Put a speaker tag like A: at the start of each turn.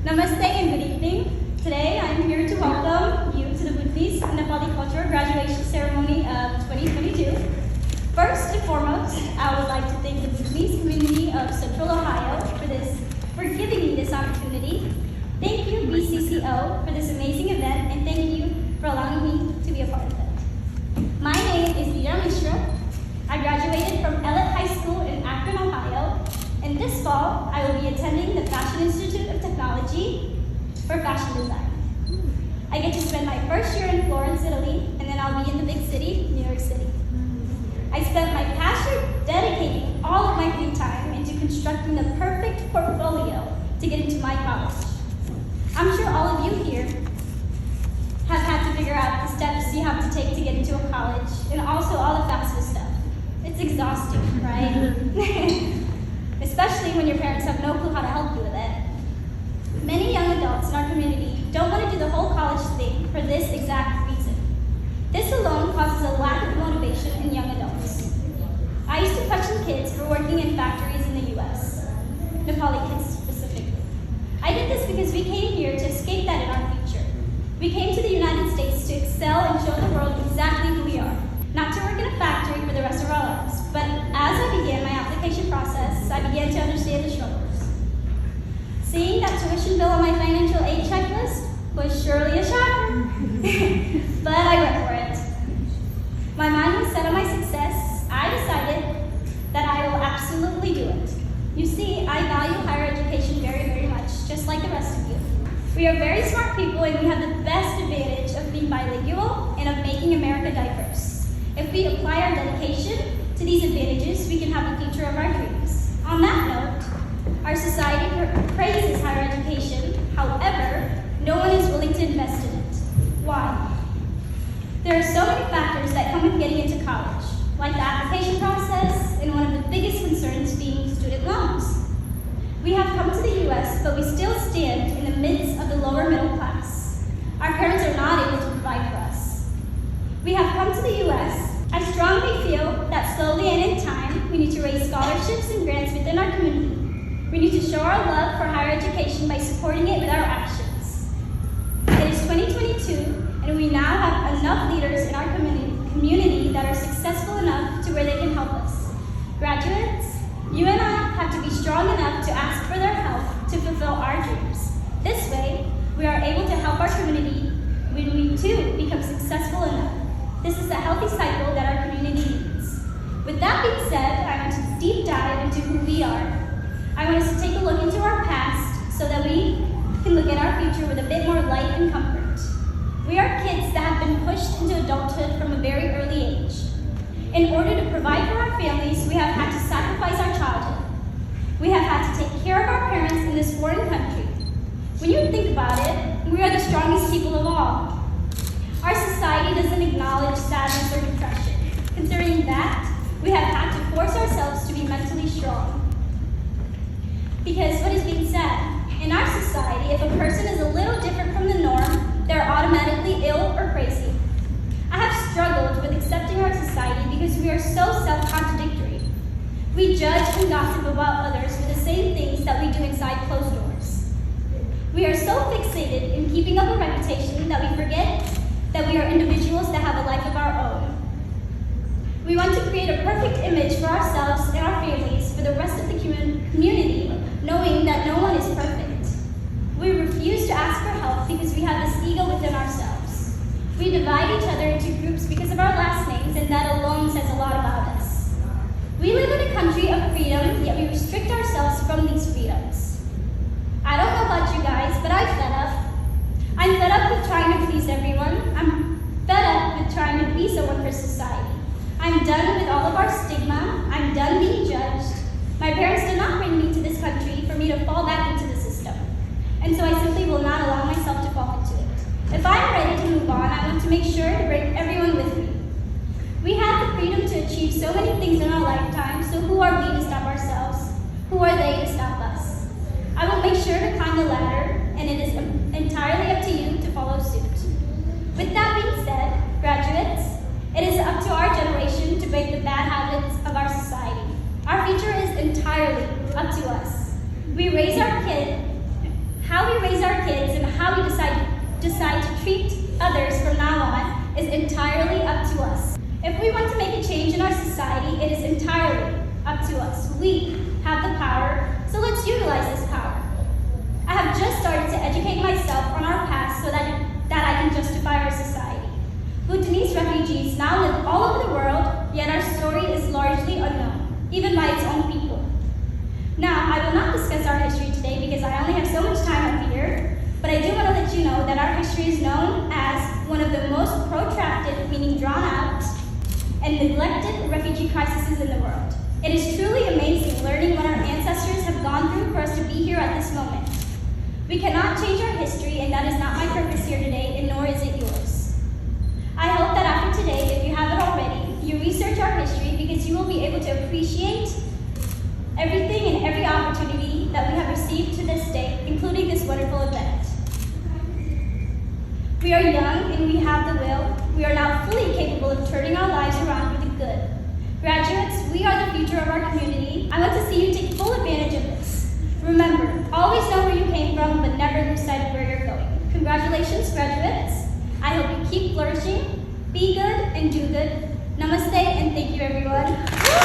A: Namaste and good evening. Today I am here to welcome you to the Bhutanese Nepali Cultural Graduation Ceremony of 2022. First and foremost, I would like to thank the Bhutanese community of Central Ohio for giving me this opportunity. Thank you BCCO for this amazing event, and thank you for allowing me to be a part of it. My name is Dhira Mishra. I graduated from Ellet High School in Akron, Ohio, and this fall I will be attending the Fashion Institute of Technology for fashion design. I get to spend my first year in Florence, Italy, and then I'll be in the big city, New York City. I spent my past year dedicating all of my free time into constructing the perfect portfolio to get into my college. I'm sure all of you here have had to figure out the steps you have to take to get into a college, and also all the FAFSA stuff. It's exhausting, right? Especially when your parents have no clue how to help you with it. Many young adults in our community don't want to do the whole college thing for this exact reason. This alone causes a lack of motivation in young adults. I used to question kids for working in factories in the US, Nepali kids specifically. I did this because we came here to escape that in our future. We came to the United States to excel and show the world exactly who we are. Not to work in a factory for the rest of our lives, but as I began my application process, I began to understand the struggles. Seeing that tuition bill on my financial aid checklist was surely a shocker, but I went for it. My mind was set on my success. I decided that I will absolutely do it. You see, I value higher education very, very much, just like the rest of you. We are very smart people, and we have the best advantage of being bilingual and of making America diverse. If we apply our dedication to these advantages, we can have the future of our dreams. On that note, our society praises higher education. However, no one is willing to invest in it. Why? There are so many factors that come with getting into college, like the application process, and one of the biggest concerns being student loans. We have come to the US, but we still stand in the midst of the lower middle class. Our parents are not able to provide for us. We have come to the US. I strongly feel that slowly and in time, we need to raise scholarships and grants within our community. We need to show our love for higher education by supporting it with our actions. It is 2022, and we now have enough leaders in our community that are successful enough to where they can help us. Graduates, you and I have to be strong enough to ask for their help to fulfill our dreams. This way, we are able to help our community when we too become successful enough. This is a healthy cycle that our community needs. With that being said, I want to deep dive into who we are. I want us to take a look into our past so that we can look at our future with a bit more light and comfort. We are kids that have been pushed into adulthood from a very early age. In order to provide for our families, we have had to sacrifice our childhood. We have had to take care of our parents in this foreign country. When you think about it, we are the strongest people of all. Our society doesn't acknowledge sadness or depression. Considering that, we have had to force ourselves to be mentally strong. Because what is being said, in our society, if a person is a little different from the norm, they're automatically ill or crazy. I have struggled with accepting our society because we are so self-contradictory. We judge and gossip about others for the same things that we do inside closed doors. We are so fixated in keeping up a reputation that we forget that we are individuals that have a life of our own. We want to create a perfect image for ourselves and our families for the rest of the community, knowing that no one is perfect. We refuse to ask for help because we have this ego within ourselves. We divide each other into groups because of our last names, and that alone says a lot about us. We live in a country of freedom, yet we restrict ourselves from these freedoms. I don't know about you guys, but I'm fed up. I'm fed up with trying to please everyone. I'm fed up with trying to be someone for society. I'm done with all of our stigma. I'm done being judged. My parents did not bring me to this country for me to fall back into the system. And so I simply will not allow myself to fall into it. If I'm ready to move on, I want to make sure to bring everyone with me. We have the freedom to achieve so many things in our lifetime, so who are we to stop ourselves? Who are they to stop us? I will make sure to climb the ladder, and it is entirely up to you to follow suit. With that being said, graduates, it is up to our generation to break the bad habits of our society. Our future is entirely up to us. We raise our kids how we raise our kids and how we decide to treat others from now on is entirely up to us. If we want to make a change in our society, it is entirely up to us. We have the power, so let's utilize this power. I have just started to educate myself on our past so that I can justify our society. Bhutanese refugees now live all over the world, yet our story is largely unknown, even by its own people. Now, I will not discuss our history today because I only have so much time up here, but I do want to let you know that our history is known as one of the most protracted, meaning drawn out, and neglected refugee crises in the world. It is truly amazing learning what our ancestors have gone through for us to be here at this moment. We cannot change our history, and that is not my purpose here today, and nor is it yours. I hope that after today, if you haven't already, you research our history because you will be able to appreciate everything and every opportunity that we have received to this day, including this wonderful event. We are young and we have the will. We are now fully capable of turning our lives around for the good. Graduates, we are the future of our community. I want to see you take full advantage of this. Remember, always know where you came from, but never lose sight of where you're going. Congratulations, graduates. I hope you keep flourishing, be good, and do good. Namaste, and thank you, everyone.